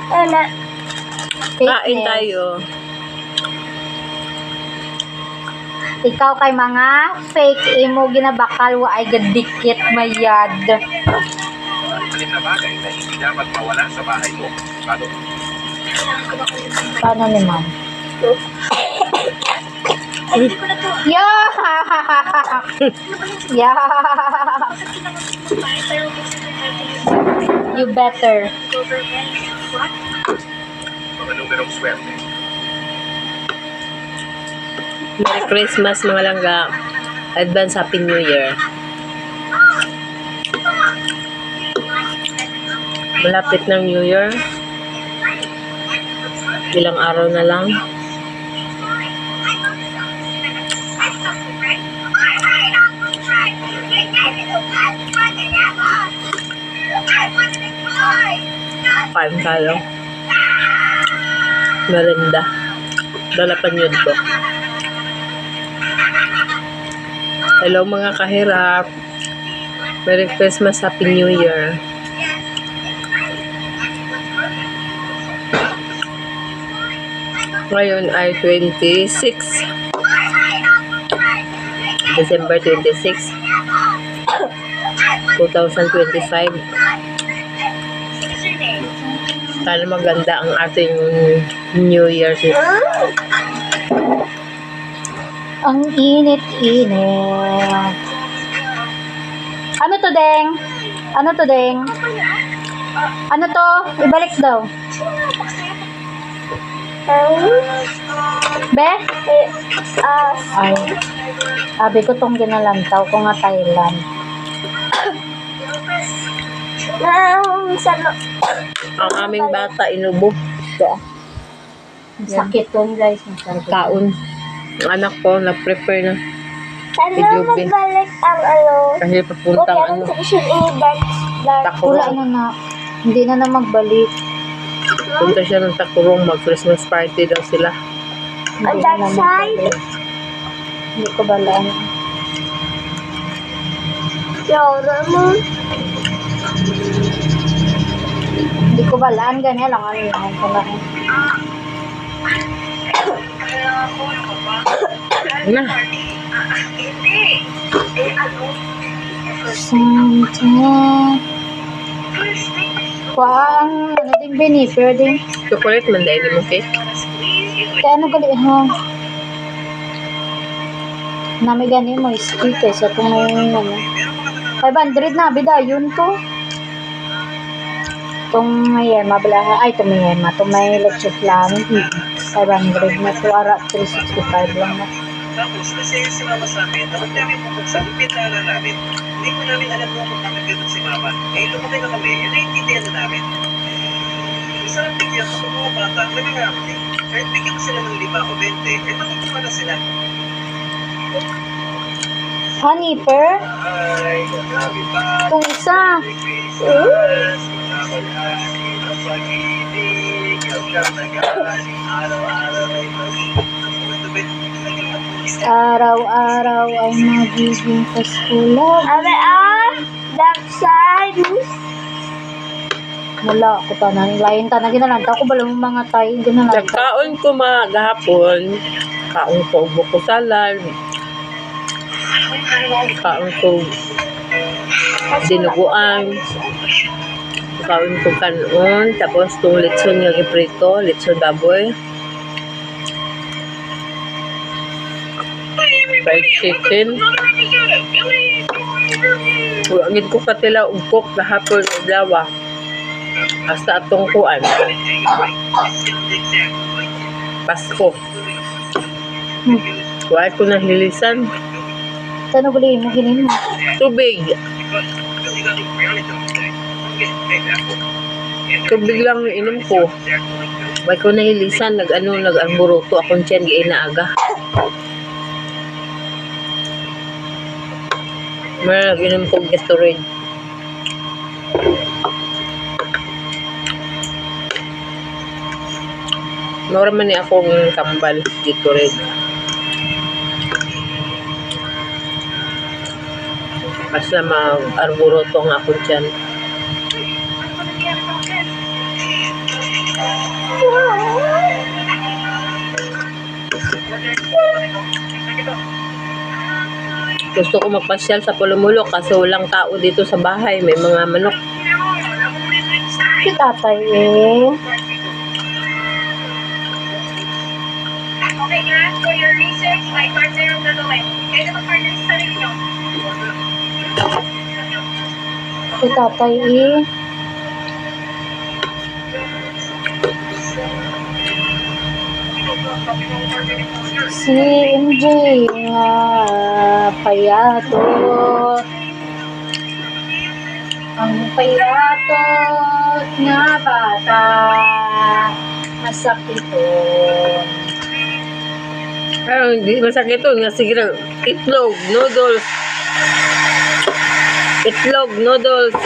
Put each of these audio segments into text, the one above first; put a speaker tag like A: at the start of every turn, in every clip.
A: Ana.
B: Kain tayo.
A: Ikaw kay mga fake imo ginabakal wa ay gadikit mayad.
C: Alin na bagay na hindi dapat mawala sa bahay mo.
A: Paano ni ma'am? Yeah! Yeah! You better.
C: Mga numerong swerte.
B: Merry Christmas mga langga. Advance Happy New Year. Malapit ng New Year. Ilang araw na lang. Kain tayo. Merenda. Lalapan yun ko. Hello mga kahirap. Merry Christmas, Happy New Year. Ngayon ay 26 December 26 2025. Sana maganda ang ating New Year's Eve.
A: Ang init-init. Ano to, Deng? Ano to, Deng? Ano to? Ibalik daw. Be? Ay. Sabi ko tong ginalantaw ko nga Thailand.
B: Ang aming bata inubo.
A: Sakit to, guys. Masakit.
B: Kaon. Ang anak ko na-prepare na.
A: Ano magbalik ang
B: Kasi papuntang ano.
A: Wala
B: Takurong.
A: na. Hindi na magbalik.
B: Punta siya ng Takurong. Mag-Christmas party daw sila.
A: On that side? Hindi ko balaan. Hindi ko balaan. Ganyan lang. Ano lang ko lang.
B: Na.
A: Santa. Kuang, ano din bini? Pwede.
B: Chocolate man dahil mo cake.
A: Kaya ano gali ha? Nami gani mo stick eh. Sa kung may ano. 500 na. Bida, yun to. Itong mayema bala. Ay, itong mayema. Itong may electric plan. 500 na to. Ara, 365 lang na.
C: Tapos, kasi sumama sa amin, dapat namin sa pintana namin. Hindi ko namin alam kung bakit ganun si mama. Eh, lumaki na kami, naiintindihan na namin. Isang bigyan sa mga bata, nagagamit eh. Kahit bigyan mo sila ng 5 o 20, eh, matutuwa na sila.
A: Honey, per?
C: Ay, happy birthday,
A: Itong isa.
C: Christmas, kapag-asi ng pag-ibig, ang kapag-asi, araw-araw ay mag-ibig.
A: Araw-araw ay magiging kaskulan. Dark side. Wala ako tanan. Lain tanan. Ginalanta ko balang mga tayo. Ginalanta.
B: Nagkaon ko gahapon. Kaon ko buko salad. Kaon ko dinuguan. Kaon ko kanon. Tapos itong litson yung iprito. Litson baboy. Fried chicken. Huwagin ko katila ugkok gahapon o dawa. Hasta atong kuan. Pasko. Huwag ko nahilisan.
A: Saan uli mo ginin mo?
B: Tubig. Tubig lang yung inom ko. Huwag ko nahilisan. Nag-amburuto akong tiyan giinaaga. Meron nag-inom kong Gatorade. Mura man ni akong kambal Gatorade. Basta mag-arburoto nga ako dyan. Gusto ko magpasyal sa Pulumulok kasi walang tao dito sa bahay. May mga manok.
A: Si tatay eh.
D: Okay, guys, for your research, may partner ang gagawin. Kaya naman partner sa sarili nyo.
A: Si tatay eh. Si MJ nga payatot. Ang payatot nga bata. Masakiton.
B: Pero hindi masakit ito. Nga sige lang. Itlog, noodles. Itlog, noodles.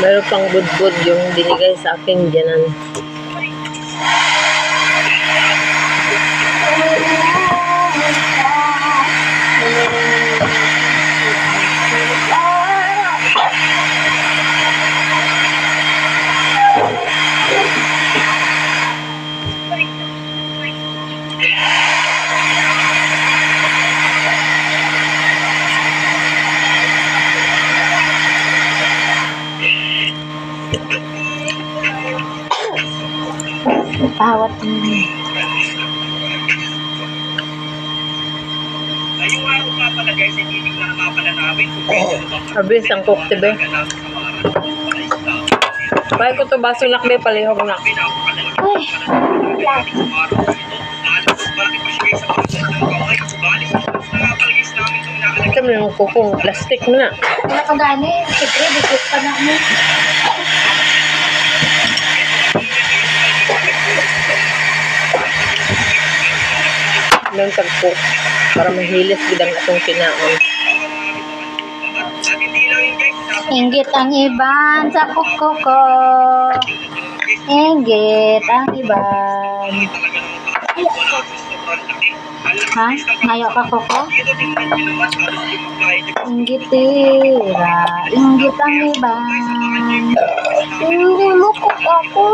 B: Meron pang budbud yung binigay sa akin dyanan.
A: Bawat
C: Ngayong araw nga pala guys, hindi na nga pala namin kung pwede na ba
B: Abis ang cook, diba? Bahay ko to baso nakbe, palihog na. Ito mo yung kukong plastic na.
A: nakagani, siyempre, dikit pa na mo.
B: Meron tag-cook para mahilis bidang atong kinaon.
A: Inggit ang iban sa kuko ko. Inggit ang iban. Ha? Ngayon ka kuko? Inggit tira. Inggit ang iban. Lukok ako.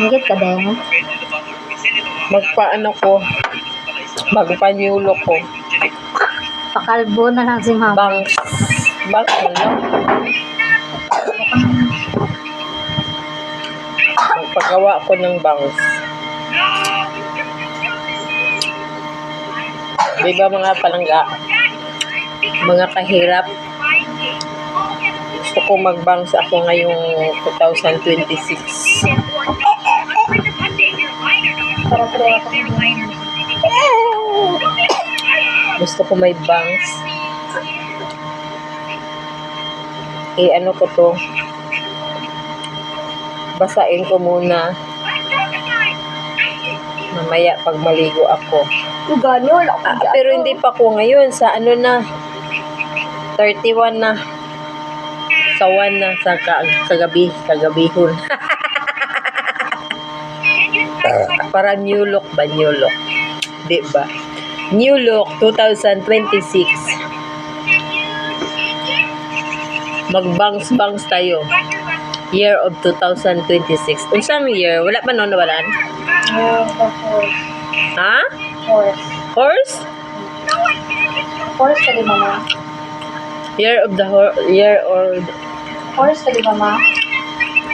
A: Inggit ka din.
B: Magpaano ko, magpanyulo ko.
A: Pakalbo na lang si mama.
B: Bangs. Bangs na lang. Magpagawa ko ng bangs. Diba mga palangga? Mga kahirap. Gusto ko magbangs ako ngayong 2026.
A: Para tuloy ako.
B: Gusto ko may bangs. Ano ko to? Basain ko muna. Mamaya pag maligo ako.
A: Ganyo lang.
B: Pero hindi pa ko ngayon. Sa ano na? 31 na. Sa 1 na. Sa kagabihon. Para new look ba? New look. Di ba? New look 2026. Magbangs-bangs tayo. Year of 2026. Unsang year? Wala pa noon nawalan? Ha?
A: Horse.
B: Horse?
A: Horse ka di mama.
B: Year of the year or
A: Horse ka di mama.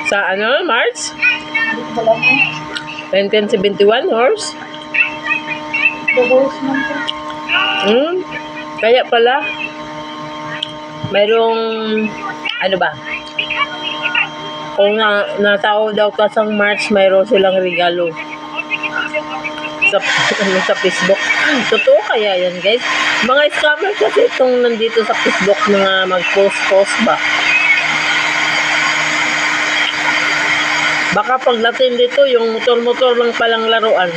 B: sa ano? March?
A: Hindi ko alam mo.
B: 1971 horse?
A: The horse man to.
B: Kaya pala mayroong ano ba? Kung natao daw ka sa March, mayroon silang regalo sa, sa Facebook. Totoo kaya yan, guys? Mga scammer kasi itong nandito sa Facebook, mga mag-post ba? Baka pagdating dito, yung motor-motor lang palang laruan.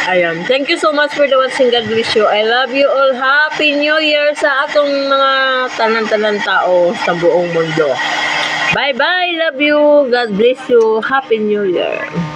B: Ayan. Thank you so much for the watching. God bless you. I love you all. Happy New Year sa atong mga tanan-tanan tao sa buong mundo. Bye-bye. Love you. God bless you. Happy New Year.